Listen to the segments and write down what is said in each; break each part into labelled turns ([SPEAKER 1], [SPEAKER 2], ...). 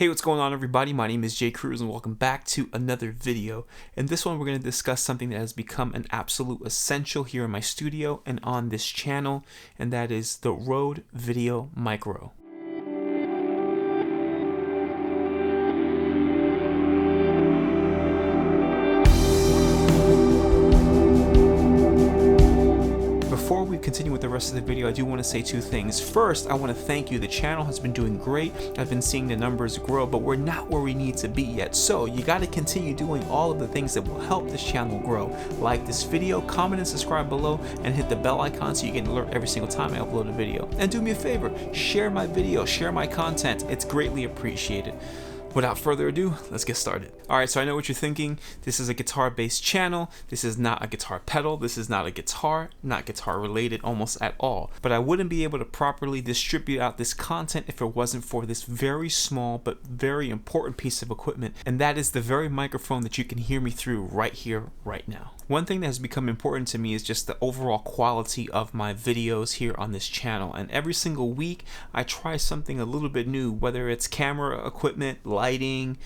[SPEAKER 1] Hey, what's going on everybody? My name is Cruz and welcome back to another video. In this one, we're going to discuss something that has become an absolute essential here in my studio and on this channel, and that is the Rode Video Micro. Before we continue with the rest of the video, I do want to say two things. First, I want to thank you. The channel has been doing great. I've been seeing the numbers grow, but we're not where we need to be yet. So you got to continue doing all of the things that will help this channel grow. Like this video, comment and subscribe below, and hit the bell icon so you get an alert every single time I upload a video. And do me a favor, share my video, share my content. It's greatly appreciated. Without further ado, let's get started. Alright, so I know what you're thinking. This is a guitar-based channel. This is not a guitar pedal. This is not a guitar, not guitar related almost at all. But I wouldn't be able to properly distribute out this content if it wasn't for this very small but very important piece of equipment, and that is the very microphone that you can hear me through right here, right now. One thing that has become important to me is just the overall quality of my videos here on this channel, and every single week I try something a little bit new, whether it's camera equipment, lighting,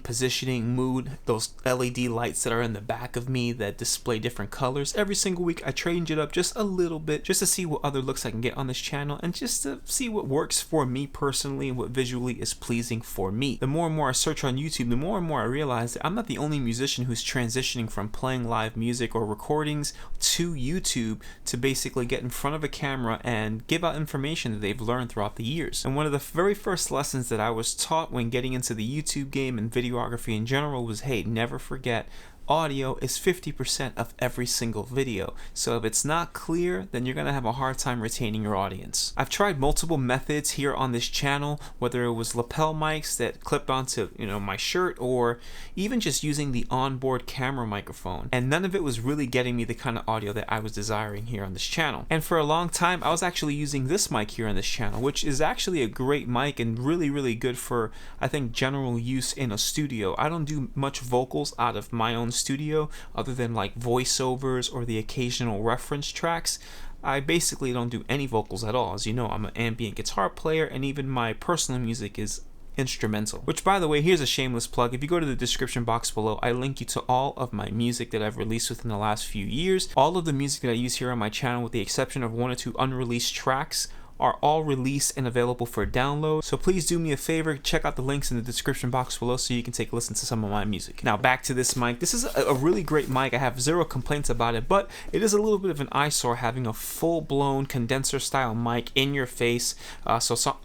[SPEAKER 1] positioning, mood, those LED lights that are in the back of me that display different colors. Every single week I change it up just a little bit just to see what other looks I can get on this channel and just to see what works for me personally and what visually is pleasing for me. The more and more I search on YouTube, the more and more I realize that I'm not the only musician who's transitioning from playing live music or recordings to YouTube to basically get in front of a camera and give out information that they've learned throughout the years. And one of the very first lessons that I was taught when getting into the YouTube game and videography in general was, hey, never forget, audio is 50% of every single video. So if it's not clear, then you're gonna have a hard time retaining your audience. I've tried multiple methods here on this channel, whether it was lapel mics that clip onto my shirt, or even just using the onboard camera microphone, and none of it was really getting me the kind of audio that I was desiring here on this channel. And for a long time I was actually using this mic here on this channel, which is actually a great mic and really good for, I think, general use in a studio. I don't do much vocals out of my own studio other than like voiceovers or the occasional reference tracks. I basically don't do any vocals at all. As you know, I'm an ambient guitar player, and even my personal music is instrumental. Which, by the way, here's a shameless plug. If you go to the description box below, I link you to all of my music that I've released within the last few years. All of the music that I use here on my channel, with the exception of 1 or 2 unreleased tracks, are all released and available for download. So please do me a favor, check out the links in the description box below so you can take a listen to some of my music. Now back to this mic. This is a really great mic. I have zero complaints about it, but it is a little bit of an eyesore having a full-blown condenser style mic in your face.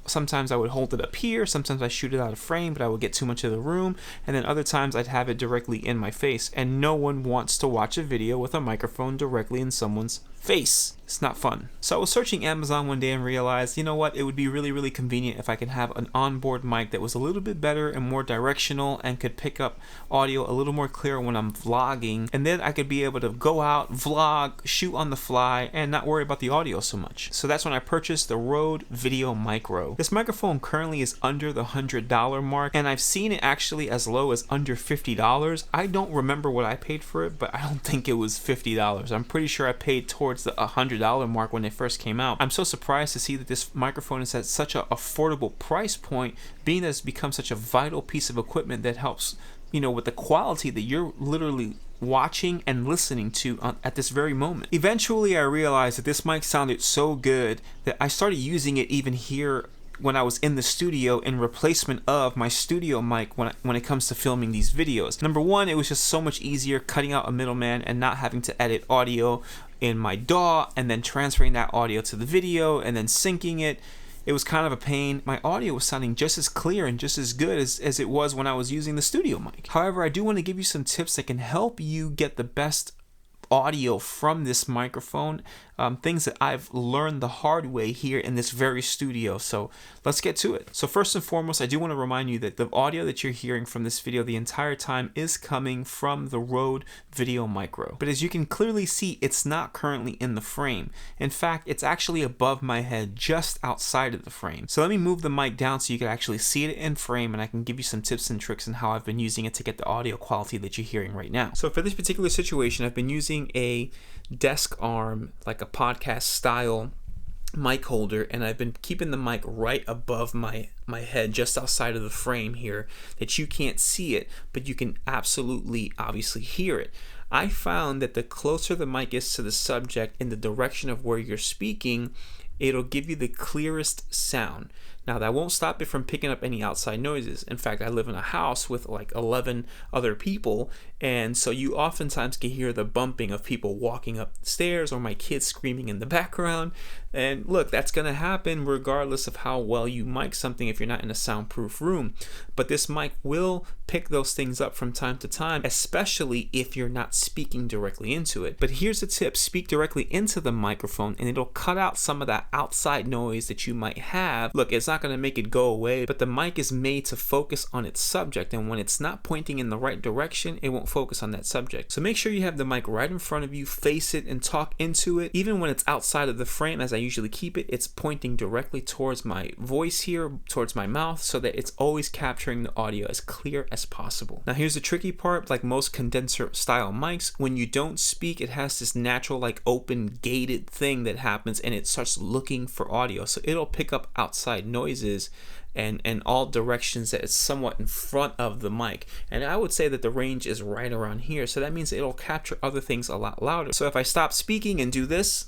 [SPEAKER 1] Sometimes I would hold it up here, sometimes I shoot it out of frame, but I would get too much of the room, and then other times I'd have it directly in my face, and no one wants to watch a video with a microphone directly in someone's face. It's not fun. So I was searching Amazon one day and realized, you know what, it would be really convenient if I could have an onboard mic that was a little bit better and more directional and could pick up audio a little more clear when I'm vlogging, and then I could be able to go out, vlog, shoot on the fly, and not worry about the audio so much. So that's when I purchased the Rode Video Micro. This microphone currently is under the $100 mark, and I've seen it actually as low as under $50. I don't remember what I paid for it, but I don't think it was $50. I'm pretty sure I paid towards the $100 mark when they first came out. I'm so surprised to see that this microphone is at such an affordable price point, being that it's become such a vital piece of equipment that helps, with the quality that you're literally watching and listening to at this very moment. Eventually I realized that this mic sounded so good that I started using it even here when I was in the studio in replacement of my studio mic when it comes to filming these videos. Number one, it was just so much easier cutting out a middleman and not having to edit audio in my DAW and then transferring that audio to the video and then syncing it. It was kind of a pain. My audio was sounding just as clear and just as good as it was when I was using the studio mic. However, I do want to give you some tips that can help you get the best audio from this microphone, things that I've learned the hard way here in this very studio. So let's get to it. So first and foremost, I do want to remind you that the audio that you're hearing from this video the entire time is coming from the Rode Video Micro. But as you can clearly see, it's not currently in the frame. In fact, it's actually above my head, just outside of the frame. So let me move the mic down so you can actually see it in frame, and I can give you some tips and tricks on how I've been using it to get the audio quality that you're hearing right now. So for this particular situation, I've been using a desk arm, like a podcast style mic holder, and I've been keeping the mic right above my head, just outside of the frame here, that you can't see it, but you can absolutely obviously hear it. I found that the closer the mic is to the subject in the direction of where you're speaking, it'll give you the clearest sound. Now, that won't stop it from picking up any outside noises. In fact, I live in a house with like 11 other people, and so you oftentimes can hear the bumping of people walking up the stairs or my kids screaming in the background. And look, that's going to happen regardless of how well you mic something if you're not in a soundproof room. But this mic will pick those things up from time to time, especially if you're not speaking directly into it. But here's a tip: speak directly into the microphone and it'll cut out some of that outside noise that you might have. Look, it's not going to make it go away, but the mic is made to focus on its subject, and when it's not pointing in the right direction, it won't focus on that subject. So make sure you have the mic right in front of you, face it, and talk into it. Even when it's outside of the frame, as I usually keep it, it's pointing directly towards my voice here, towards my mouth, so that it's always capturing the audio as clear as possible. Now here's the tricky part: like most condenser style mics, when you don't speak, it has this natural like open gated thing that happens, and it starts looking for audio. So it'll pick up outside noises and all directions that is somewhat in front of the mic. And I would say that the range is right around here, so that means it'll capture other things a lot louder. So if I stop speaking and do this,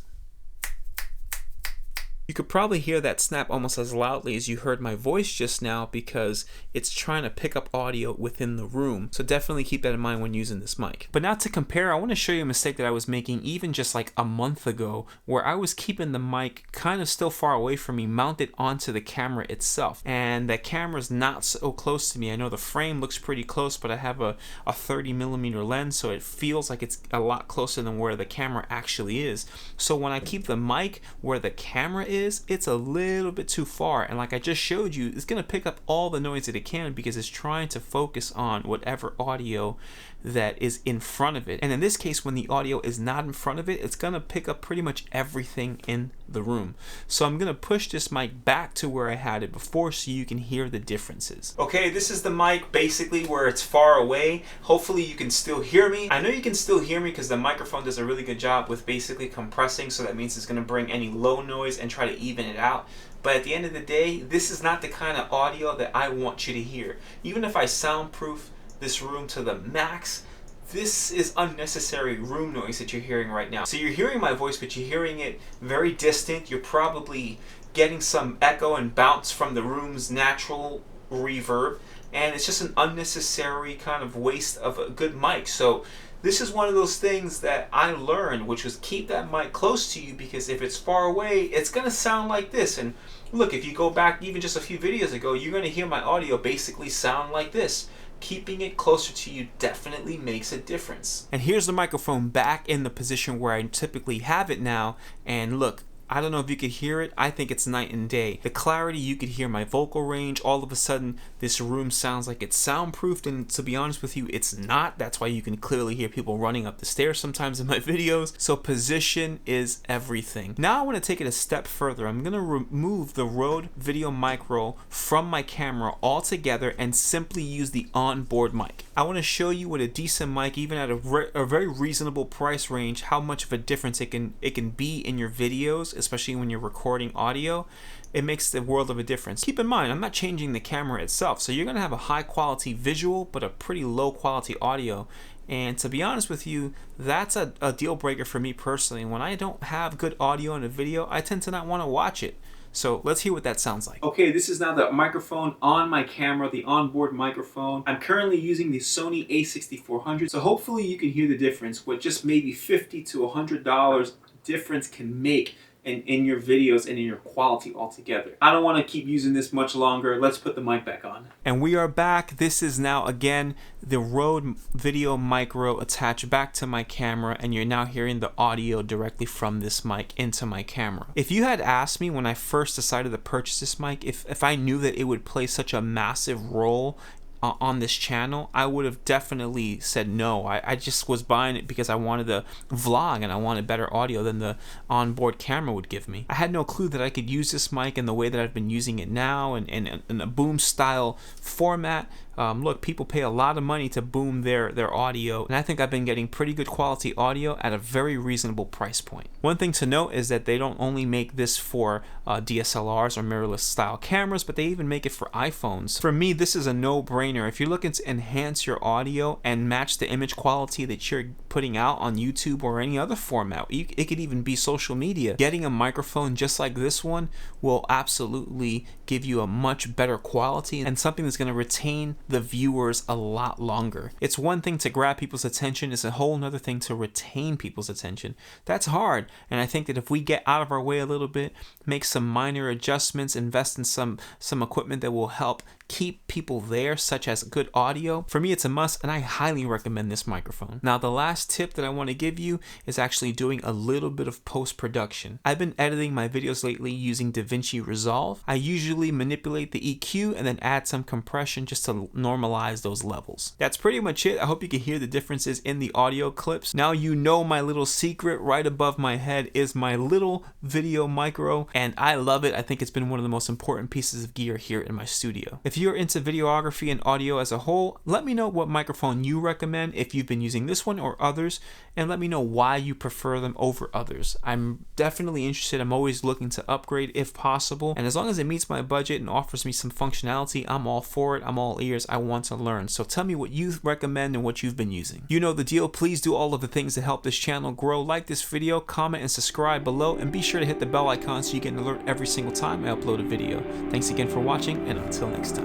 [SPEAKER 1] you could probably hear that snap almost as loudly as you heard my voice just now, because it's trying to pick up audio within the room. So definitely keep that in mind when using this mic. But now to compare, I want to show you a mistake that I was making even just like a month ago, where I was keeping the mic kind of still far away from me, mounted onto the camera itself. And that camera's not so close to me. I know the frame looks pretty close, but I have a 30mm lens, so it feels like it's a lot closer than where the camera actually is. So when I keep the mic where the camera is, it's a little bit too far, and like I just showed you, it's going to pick up all the noise that it can because it's trying to focus on whatever audio that is in front of it. And in this case, when the audio is not in front of it, it's going to pick up pretty much everything in the room. So I'm going to push this mic back to where I had it before so you can hear the differences. Okay, this is the mic basically where it's far away. Hopefully you can still hear me. I know you can still hear me because the microphone does a really good job with basically compressing, so that means it's going to bring any low noise and try to even it out. But at the end of the day, this is not the kind of audio that I want you to hear. Even if I soundproof this room to the max, this is unnecessary room noise that you're hearing right now. So you're hearing my voice, but you're hearing it very distant. You're probably getting some echo and bounce from the room's natural reverb, and it's just an unnecessary kind of waste of a good mic. So this is one of those things that I learned, which was keep that mic close to you, because if it's far away, it's going to sound like this. And look, if you go back even just a few videos ago, you're going to hear my audio basically sound like this. Keeping it closer to you definitely makes a difference. And here's the microphone back in the position where I typically have it now, and look, I don't know if you could hear it. I think it's night and day. The clarity, you could hear my vocal range. All of a sudden, this room sounds like it's soundproofed, and to be honest with you, it's not. That's why you can clearly hear people running up the stairs sometimes in my videos. So position is everything. Now I want to take it a step further. I'm going to remove the Rode Video Micro from my camera altogether and simply use the onboard mic. I want to show you what a decent mic, even at a very reasonable price range, how much of a difference it can be in your videos, especially when you're recording audio. It makes the world of a difference. Keep in mind, I'm not changing the camera itself, so you're going to have a high quality visual but a pretty low quality audio. And to be honest with you, that's a deal breaker for me personally. When I don't have good audio in a video, I tend to not want to watch it. So let's hear what that sounds like. Okay, this is now the microphone on my camera, the onboard microphone. I'm currently using the Sony a6400, so hopefully you can hear the difference. What just maybe $50 to $100 difference can make in your videos and in your quality altogether. I don't want to keep using this much longer. Let's put the mic back on. And we are back. This is now again the Rode Video Micro attached back to my camera, and you're now hearing the audio directly from this mic into my camera. If you had asked me when I first decided to purchase this mic, if I knew that it would play such a massive role on this channel, I would have definitely said no. I just was buying it because I wanted to vlog and I wanted better audio than the onboard camera would give me. I had no clue that I could use this mic in the way that I've been using it now, and in a boom style format. Look, people pay a lot of money to boom their audio, and I think I've been getting pretty good quality audio at a very reasonable price point. One thing to note is that they don't only make this for DSLRs or mirrorless style cameras, but they even make it for iPhones. For me, this is a no-brainer. If you're looking to enhance your audio and match the image quality that you're putting out on YouTube or any other format, it could even be social media, getting a microphone just like this one will absolutely give you a much better quality and something that's going to retain the viewers a lot longer. It's one thing to grab people's attention, it's a whole nother thing to retain people's attention. That's hard, and I think that if we get out of our way a little bit, make some minor adjustments, invest in some equipment that will help keep people there, such as good audio, for me it's a must, and I highly recommend this microphone. Now, the last tip that I want to give you is actually doing a little bit of post-production. I've been editing my videos lately using DaVinci Resolve. I usually manipulate the EQ and then add some compression just to normalize those levels. That's pretty much it. I hope you can hear the differences in the audio clips. Now you know my little secret. Right above my head is my little video micro, and I love it. I think it's been one of the most important pieces of gear here in my studio. If you're into videography and audio as a whole, let me know what microphone you recommend, if you've been using this one or others, and let me know why you prefer them over others. I'm definitely interested. I'm always looking to upgrade if possible, and as long as it meets my budget and offers me some functionality, I'm all for it. I'm all ears. I want to learn. So tell me what you recommend and what you've been using. You know the deal. Please do all of the things to help this channel grow. Like this video, comment, and subscribe below, and be sure to hit the bell icon so you get an alert every single time I upload a video. Thanks again for watching, and until next time.